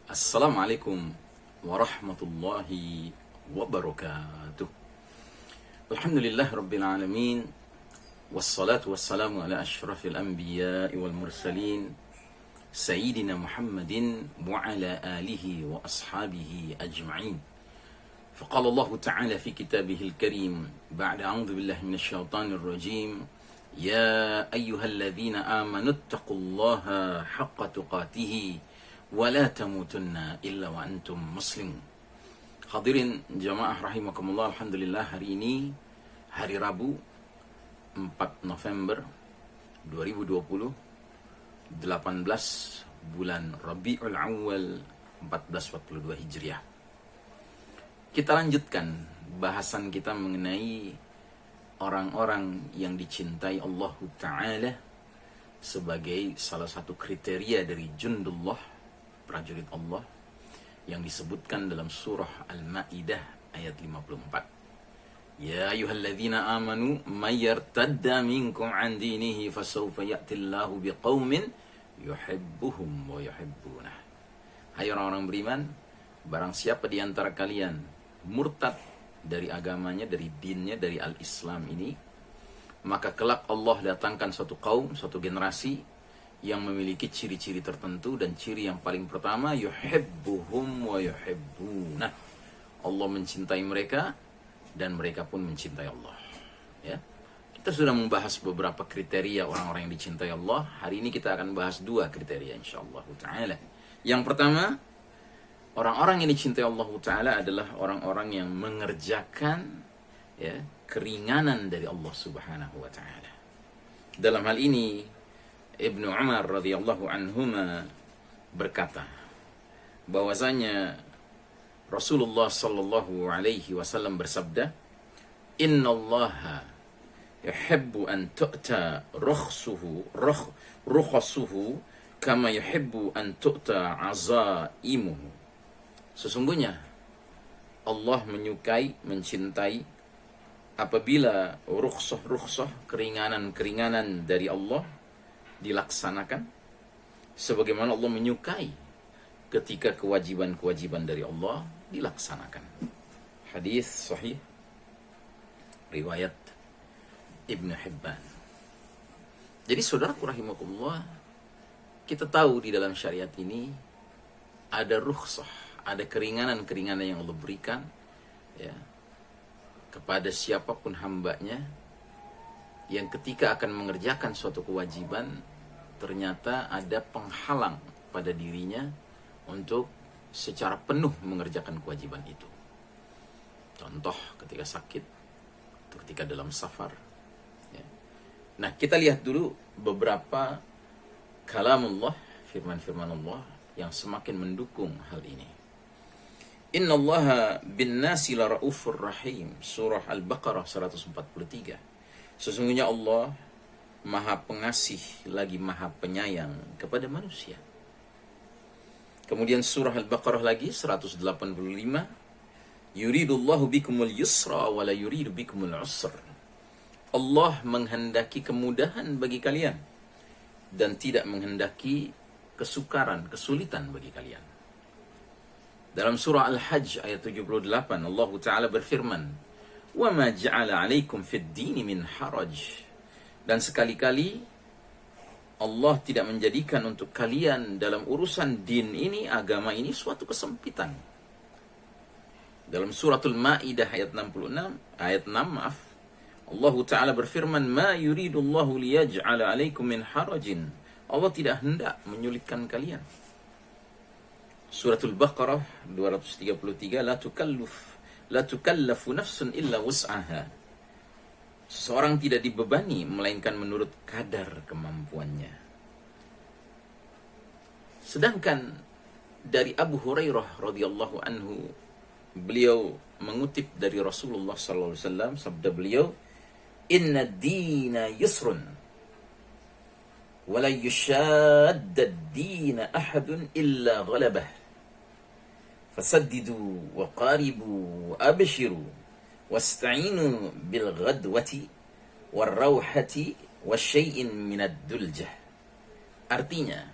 Assalamualaikum warahmatullahi wabarakatuh. Alhamdulillah rabbil alamin. Wassalatu wassalamu ala ashrafil anbiya'i wal mursalin Sayyidina Muhammadin wa ala alihi wa ashabihi ajma'in. Faqala Allah ta'ala fi kitabihil karim ba'da a'udzu billahi minasyaitonir rajim. Ya ayyuhalladzina amanu taqullaha haqqa tuqatih wala tamutunna illa wa antum muslimun. Hadirin jamaah rahimakumullah, alhamdulillah hari ini hari Rabu 4 November 2020, 18 bulan Rabiul Awal 1442 Hijriah. Kita lanjutkan bahasan kita mengenai orang-orang yang dicintai Allah Ta'ala sebagai salah satu kriteria dari jundullah, prajurit Allah, yang disebutkan dalam surah Al-Ma'idah ayat 54. Ya ayyuhalladzina amanu may yartadda minkum an dinihi fasawfa ya'tillahu biqaumin yuhibbuhum wa yuhibbunah. Hai orang-orang beriman, barang siapa di antara kalian murtad dari agamanya, dari dinnya, dari al-Islam ini, maka kelak Allah datangkan suatu kaum, suatu generasi yang memiliki ciri-ciri tertentu, dan ciri yang paling pertama yuhibbuhum wa yuhibbunah. Allah mencintai mereka dan mereka pun mencintai Allah. Ya. Kita sudah membahas beberapa kriteria orang-orang yang dicintai Allah. Hari ini kita akan bahas dua kriteria insyaallah taala. Yang pertama, orang-orang yang dicintai Allah taala adalah orang-orang yang mengerjakan keringanan dari Allah Subhanahu wa taala. Dalam hal ini Ibnu Umar radhiyallahu anhuma berkata bahwasanya Rasulullah sallallahu alaihi wasallam bersabda, "Innallaha yuhibbu an tu'ta rukhsuhu kama yuhibbu an tu'ta azaimuhu." Sesungguhnya Allah menyukai, mencintai apabila rukhsah, keringanan dari Allah dilaksanakan, sebagaimana Allah menyukai ketika kewajiban-kewajiban dari Allah dilaksanakan. Hadis sahih riwayat Ibnu Hibban. Jadi saudaraku rahimakumullah, kita tahu di dalam syariat ini ada rukhsah, ada keringanan-keringanan yang Allah berikan kepada siapapun hambanya yang ketika akan mengerjakan suatu kewajiban ternyata ada penghalang pada dirinya untuk secara penuh mengerjakan kewajiban itu. Contoh ketika sakit atau ketika dalam safar. Nah, kita lihat dulu beberapa kalamullah, firman-firman Allah yang semakin mendukung hal ini. Innallaha bin nasi la raufur rahim, surah Al-Baqarah 143. Sesungguhnya Allah Maha Pengasih lagi Maha Penyayang kepada manusia. Kemudian surah Al-Baqarah lagi 185, yuridullahu bikumul yusra wa la yuridu bikumul usr. Allah menghendaki kemudahan bagi kalian dan tidak menghendaki kesukaran, kesulitan bagi kalian. Dalam surah Al-Hajj ayat 78, Allah Ta'ala berfirman, وَمَا جَعَلَ عَلَيْكُمْ فِي الدِّينِ مِنْ حَرَجٍ. Dan sekali-kali Allah tidak menjadikan untuk kalian dalam urusan din ini, agama ini, suatu kesempitan. Dalam suratul Ma'idah ayat 6, Allah Ta'ala berfirman, مَا يُرِيدُ اللَّهُ لِيَجْعَلَ عَلَيْكُمْ مِنْ حَرَجٍ. Allah tidak hendak menyulitkan kalian. Suratul Baqarah 233, La tukallafu nafsun illa wus'aha. Seseorang tidak dibebani melainkan menurut kadar kemampuannya. Sedangkan dari Abu Hurairah radhiyallahu anhu, beliau mengutip dari Rasulullah sallallahu alaihi wasallam, sabda beliau, "Inna ad-dina yusrun wa la yushadda ad-dina ahadun illa ghalabah. Fasaddidu wa qaribu wa abshiru wasta'inu bil ghadwati war rawhati wa syai'in minad duljah." Artinya,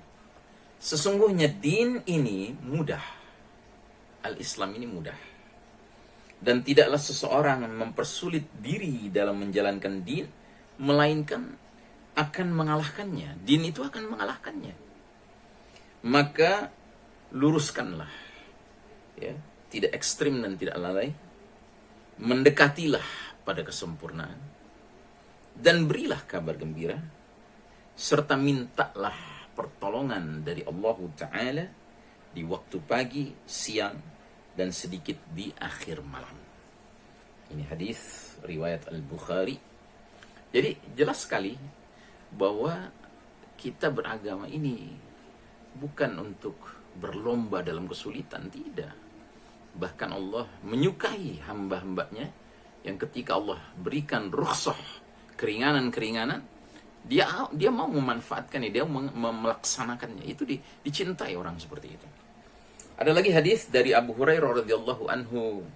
Sesungguhnya din ini mudah. Al-Islam ini mudah. Dan tidaklah seseorang mempersulit diri dalam menjalankan din, melainkan akan mengalahkannya. Din itu akan mengalahkannya. Maka luruskanlah, ya, tidak ekstrim dan tidak lalai. Mendekatilah pada kesempurnaan dan berilah kabar gembira, serta mintalah pertolongan dari Allah Ta'ala di waktu pagi, siang, dan sedikit di akhir malam. Ini hadis riwayat Al-Bukhari. Jadi jelas sekali bahwa kita beragama ini bukan untuk berlomba dalam kesulitan, tidak. Bahkan Allah menyukai hamba-hambanya yang ketika Allah berikan rukhsah, keringanan-keringanan, dia mau memanfaatkannya, dia melaksanakannya. Itu dicintai orang seperti itu. Ada lagi hadis dari Abu Hurairah radhiyallahu anhu.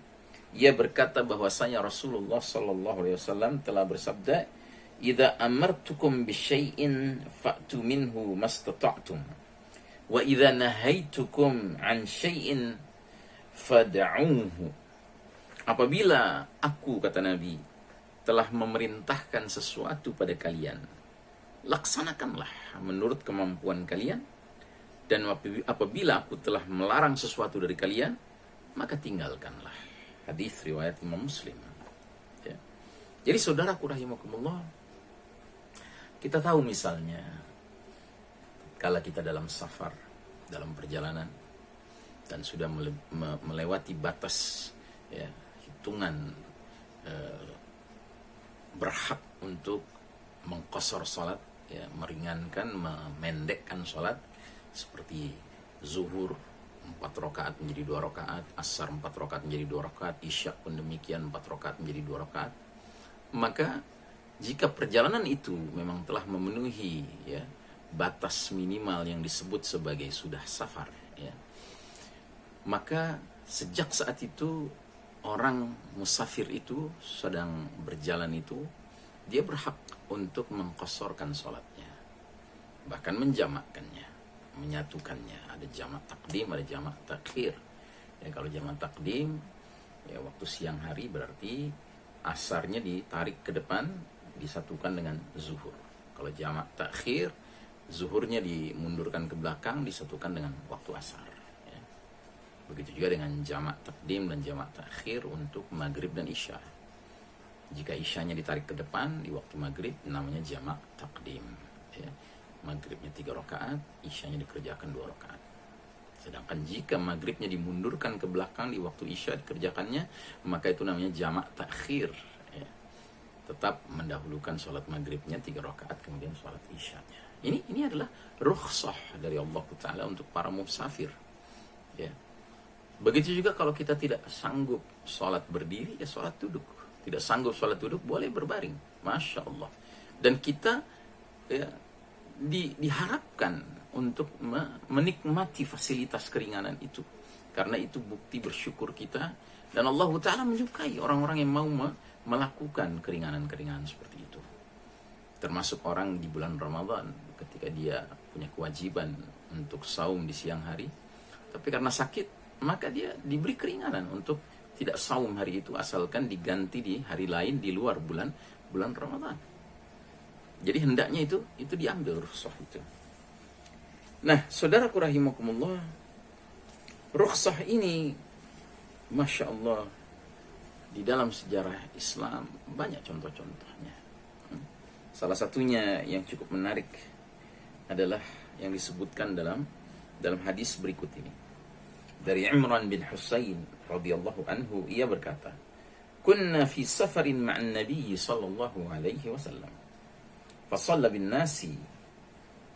Ia berkata bahwasanya Rasulullah sallallahu alaihi wasallam telah bersabda, "Idza amartukum bisyai'in fa'tu minhu mastata'tum. Wa idza nahaitukum 'an syai'in fad'uhu." Apabila aku, kata Nabi, telah memerintahkan sesuatu pada kalian, laksanakanlah menurut kemampuan kalian. Dan apabila aku telah melarang sesuatu dari kalian, maka tinggalkanlah. Hadis riwayat Imam Muslim. Ya. Jadi saudaraku rahimakumullah, kita tahu misalnya, kalau kita dalam safar, dalam perjalanan, dan sudah melewati batas, ya, hitungan berhak untuk mengqasar salat, ya, meringankan, memendekkan salat, seperti zuhur 4 rakaat menjadi 2 rakaat, asar 4 rakaat menjadi 2 rakaat, isya pun demikian 4 rakaat menjadi 2 rakaat. Maka jika perjalanan itu memang telah memenuhi, ya, batas minimal yang disebut sebagai sudah safar, ya, maka sejak saat itu orang musafir itu sedang berjalan itu, dia berhak untuk mengqasarkan sholatnya, bahkan menjamakkannya, menyatukannya. Ada jamak takdim, ada jamak takhir. Ya, kalau jamak takdim, ya, waktu siang hari berarti asarnya ditarik ke depan, disatukan dengan zuhur. Kalau jamak takhir, zuhurnya dimundurkan ke belakang, disatukan dengan waktu asar. Ya. Begitu juga dengan jamak takdim dan jamak takhir untuk maghrib dan isya. Jika isyanya ditarik ke depan di waktu maghrib, namanya jamak takdim. Ya. Maghribnya 3 rakaat, isyanya dikerjakan 2 rakaat. Sedangkan jika maghribnya dimundurkan ke belakang di waktu isya dikerjakannya, maka itu namanya jamak takhir. Ya. Tetap mendahulukan sholat maghribnya 3 rakaat, kemudian sholat isyanya. Ini adalah rukhsah dari Allah Ta'ala untuk para musafir. Ya. Begitu juga kalau kita tidak sanggup sholat berdiri, ya sholat duduk. Tidak sanggup sholat duduk, boleh berbaring. Masya Allah. Dan kita, ya, diharapkan untuk menikmati fasilitas keringanan itu, karena itu bukti bersyukur kita, dan Allah Ta'ala menyukai orang-orang yang mau melakukan keringanan-keringanan seperti itu. Termasuk orang di bulan Ramadan, ketika dia punya kewajiban untuk saum di siang hari, tapi karena sakit, maka dia diberi keringanan untuk tidak saum hari itu, asalkan diganti di hari lain di luar bulan Ramadan. Jadi hendaknya itu diambil rukhsah itu. Nah, saudaraku rahimakumullah, rukhsah ini, Masya Allah, di dalam sejarah Islam banyak contoh-contohnya. Salah satunya yang cukup menarik adalah yang disebutkan dalam hadis berikut ini. Dari Imran bin Husain radhiyallahu anhu, ia berkata, "Kunna fi safarin ma'an Nabi sallallahu alaihi wasallam. فصلى بالناس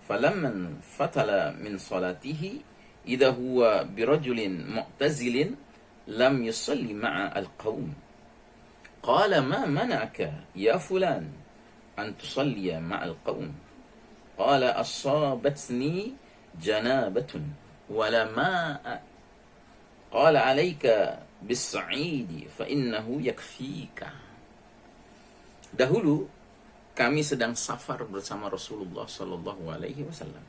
فلما فتل من صلاته إذا هو برجل معتزل لم يصلي مع القوم قال ما منعك يا فلان أن تصلي مع القوم قال أصابتني جنابة ولا ماء قال عليك بالصعيد فإنه يكفيك." Dahulu kami sedang safar bersama Rasulullah Sallallahu Alaihi Wasallam.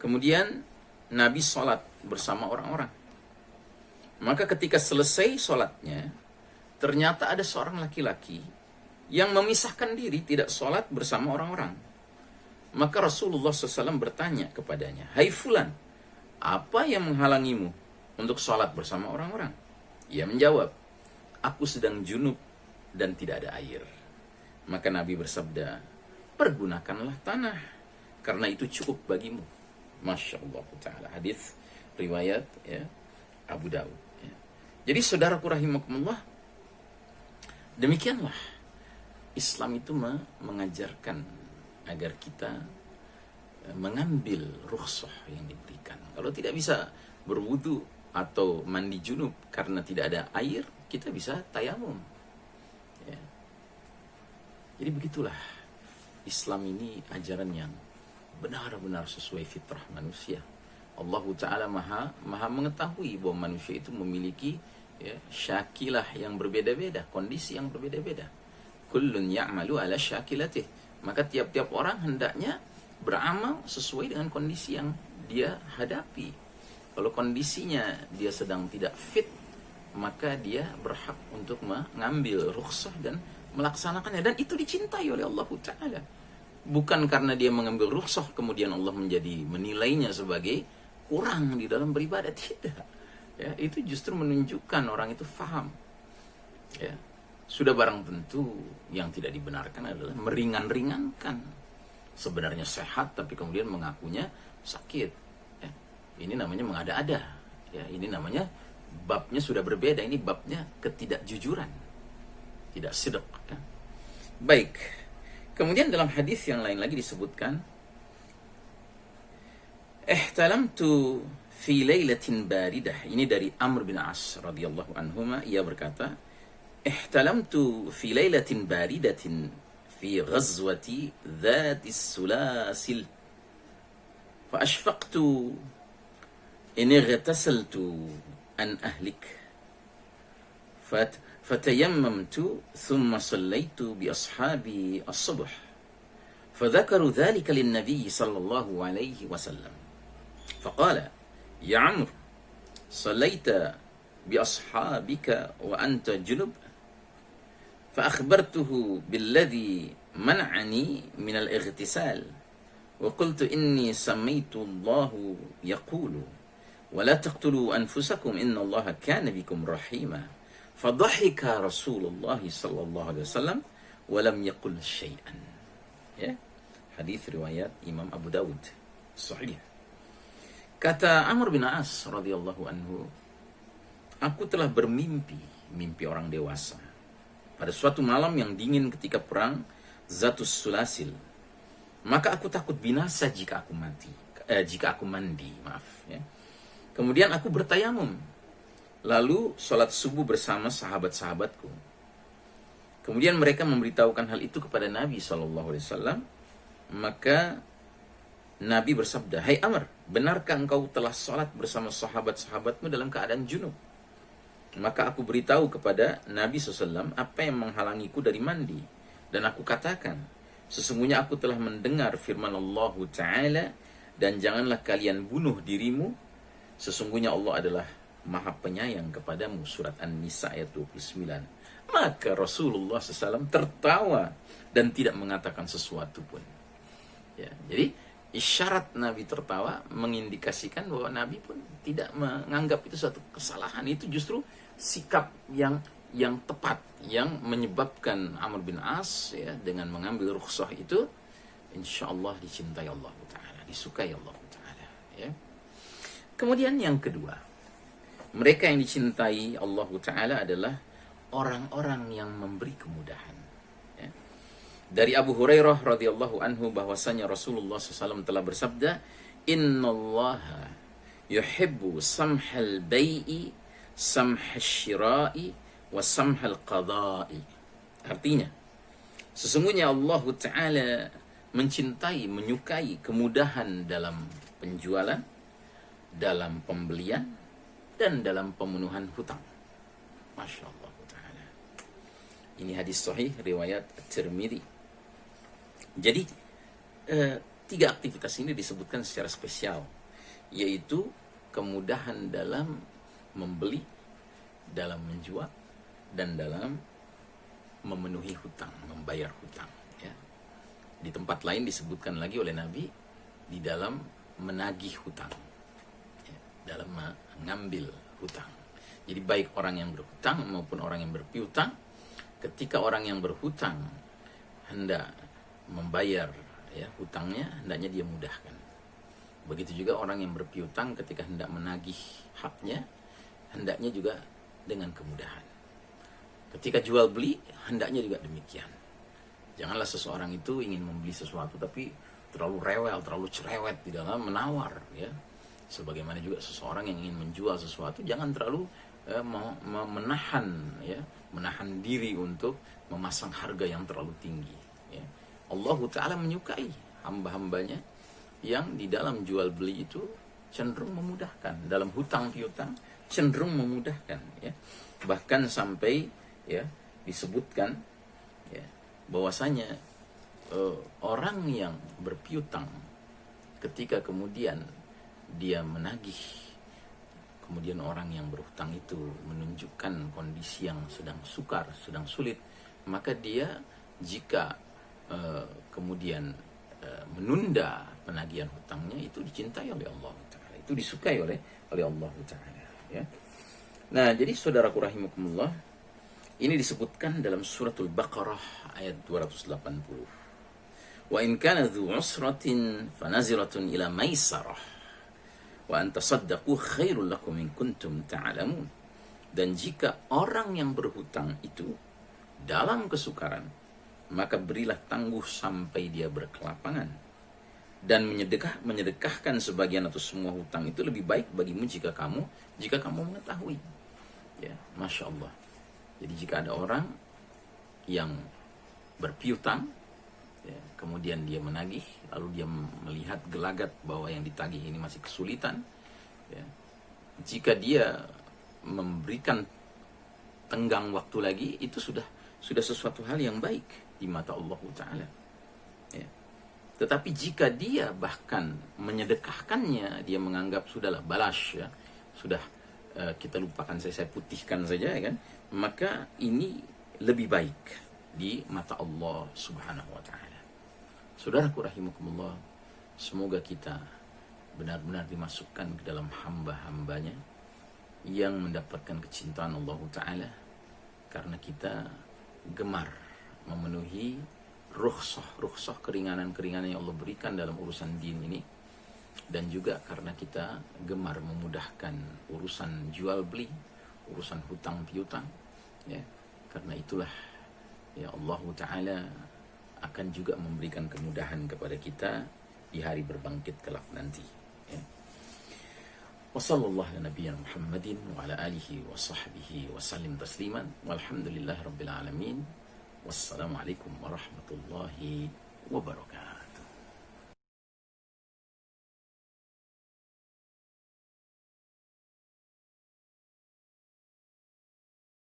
Kemudian Nabi sholat bersama orang-orang. Maka ketika selesai sholatnya, ternyata ada seorang laki-laki yang memisahkan diri, tidak sholat bersama orang-orang. Maka Rasulullah SAW bertanya kepadanya, "Hai fulan, apa yang menghalangimu untuk sholat bersama orang-orang?" Ia menjawab, "Aku sedang junub dan tidak ada air." Maka Nabi bersabda, "Pergunakanlah tanah, karena itu cukup bagimu." Masya Allah Ta'ala. Hadis riwayat ya, Abu Dawud. Ya. Jadi saudaraku rahimakumullah, demikianlah Islam itu mengajarkan agar kita mengambil rukhsah yang diberikan. Kalau tidak bisa berwudu atau mandi junub karena tidak ada air, kita bisa tayamum. Ya. Jadi begitulah Islam ini ajaran yang benar-benar sesuai fitrah manusia. Allah Ta'ala maha mengetahui bahwa manusia itu memiliki ya, syakilah yang berbeda-beda, kondisi yang berbeda-beda. Kullun ya'malu ala syakilatih. Maka tiap-tiap orang hendaknya beramal sesuai dengan kondisi yang dia hadapi. Kalau kondisinya dia sedang tidak fit, maka dia berhak untuk mengambil rukhsah dan melaksanakannya. Dan itu dicintai oleh Allah Ta'ala. Bukan karena dia mengambil rukhsah kemudian Allah menjadi menilainya sebagai kurang di dalam beribadah, tidak. Ya, itu justru menunjukkan orang itu faham. Ya, sudah barang tentu yang tidak dibenarkan adalah meringan-ringankan. Sebenarnya sehat tapi kemudian mengakunya sakit. Ya, ini namanya mengada-ada. Ya, ini namanya babnya sudah berbeda. Ini babnya ketidakjujuran, tidak sidq. Ya. Baik. Kemudian dalam hadis yang lain lagi disebutkan, ihtalamtu fi lailatin baridah. Ini dari Amr bin As radhiyallahu anhuma, ia berkata, ihtalamtu fi lailatin baridatin fi ghazwati dhatis sulasil fa ashfaqtu in ightasaltu an ahlik فتيممت ثم صليت بأصحابي الصبح فذكروا ذلك للنبي صلى الله عليه وسلم فقال يا عمرو صليت بأصحابك وأنت جنب فأخبرته بالذي منعني من الاغتسال وقلت إني سميت الله يقول ولا تقتلوا أنفسكم إن الله كان بكم رحيما فضحك رسول الله صلى الله عليه وسلم ولم يقل شيئا. Ya, hadis riwayat Imam Abu Dawud, sahih. Kata Amr bin As radhiyallahu anhu, aku telah bermimpi, mimpi orang dewasa, pada suatu malam yang dingin ketika perang Zatus Sulasil. Maka aku takut binasa jika aku mandi, maaf ya. Kemudian aku bertayamum, lalu sholat subuh bersama sahabat-sahabatku. Kemudian mereka memberitahukan hal itu kepada Nabi SAW. Maka Nabi bersabda, "Hai Amr, benarkah engkau telah sholat bersama sahabat-sahabatmu dalam keadaan junub?" Maka aku beritahu kepada Nabi SAW apa yang menghalangiku dari mandi. Dan aku katakan, sesungguhnya aku telah mendengar firman Allah Ta'ala, dan janganlah kalian bunuh dirimu, sesungguhnya Allah adalah Maha Penyayang kepadamu. Surat An-Nisa ayat 29. Maka Rasulullah SAW tertawa dan tidak mengatakan sesuatu pun. Ya, jadi isyarat Nabi tertawa mengindikasikan bahwa Nabi pun tidak menganggap itu suatu kesalahan. Itu justru sikap yang tepat yang menyebabkan Amr bin As ya, dengan mengambil rukhsah itu insyaallah dicintai Allah Ta'ala, disukai Allah Ta'ala. Ya. Kemudian yang kedua, mereka yang dicintai Allah Ta'ala adalah orang-orang yang memberi kemudahan. Ya. Dari Abu Hurairah radhiyallahu anhu bahwasanya Rasulullah SAW telah bersabda, Innallaha yuhibbu samhal bai'i, samhal syira'i, wa samhal qada'i. Artinya, sesungguhnya Allah Ta'ala mencintai, menyukai kemudahan dalam penjualan, dalam pembelian, dan dalam pemenuhan hutang. Masya Allah Ta'ala. Ini hadis sahih riwayat Tirmidzi. Jadi tiga aktivitas ini disebutkan secara spesial, yaitu kemudahan dalam membeli, dalam menjual, dan dalam memenuhi hutang, membayar hutang. Ya. Di tempat lain disebutkan lagi oleh Nabi di dalam menagih hutang, ya, dalam mengambil hutang. Jadi baik orang yang berhutang maupun orang yang berpiutang, ketika orang yang berhutang hendak membayar ya hutangnya, hendaknya dia mudahkan. Begitu juga orang yang berpiutang ketika hendak menagih haknya, hendaknya juga dengan kemudahan. Ketika jual beli, hendaknya juga demikian. Janganlah seseorang itu ingin membeli sesuatu tapi terlalu rewel, terlalu cerewet di dalam menawar, ya. Sebagaimana juga seseorang yang ingin menjual sesuatu, jangan terlalu menahan diri untuk memasang harga yang terlalu tinggi. Ya. Allah Ta'ala menyukai hamba-hambanya yang di dalam jual beli itu cenderung memudahkan, dalam hutang piutang cenderung memudahkan, ya. Bahkan sampai ya disebutkan ya bahwasanya orang yang berpiutang ketika kemudian dia menagih, kemudian orang yang berhutang itu menunjukkan kondisi yang sedang sukar, sedang sulit, maka dia jika kemudian menunda penagihan hutangnya, itu dicintai oleh Allah Ta'ala, itu disukai oleh Allah Ta'ala, ya. Nah, jadi saudaraku rahimakumullah, ini disebutkan dalam suratul Baqarah ayat 280. Wa in kana dzu usratin fanaziratun ila maisarah wa an tasaddaqu khairul lakum in kuntum ta'lamun. Dan jika orang yang berhutang itu dalam kesukaran, maka berilah tangguh sampai dia berkelapangan, dan menyedekahkan sebagian atau semua hutang itu lebih baik bagimu jika kamu mengetahui. Ya, Masya Allah. Jadi jika ada orang yang berpiutang, ya, kemudian dia menagih, lalu dia melihat gelagat bahwa yang ditagih ini masih kesulitan, ya, jika dia memberikan tenggang waktu lagi, itu sudah sesuatu hal yang baik di mata Allah Ta'ala, ya. Tetapi jika dia bahkan menyedekahkannya, dia menganggap sudahlah balas, ya, sudah kita lupakan, saya putihkan saja, ya kan, maka ini lebih baik di mata Allah Subhanahu wa Ta'ala. Saudaraku rahimakumullah, semoga kita benar-benar dimasukkan ke dalam hamba-hambanya yang mendapatkan kecintaan Allah Ta'ala karena kita gemar memenuhi rukhsah keringanan-keringanan yang Allah berikan dalam urusan din ini, dan juga karena kita gemar memudahkan urusan jual beli, urusan hutang piutang, ya. Karena itulah ya Allah Ta'ala akan juga memberikan kemudahan kepada kita di hari berbangkit kelak nanti, ya. Wa sallallahu ala nabiyyina Muhammadin wa ala alihi wa sahbihi wa sallim tasliman walhamdulillahi rabbil alamin. Wassalamualaikum warahmatullahi wabarakatuh.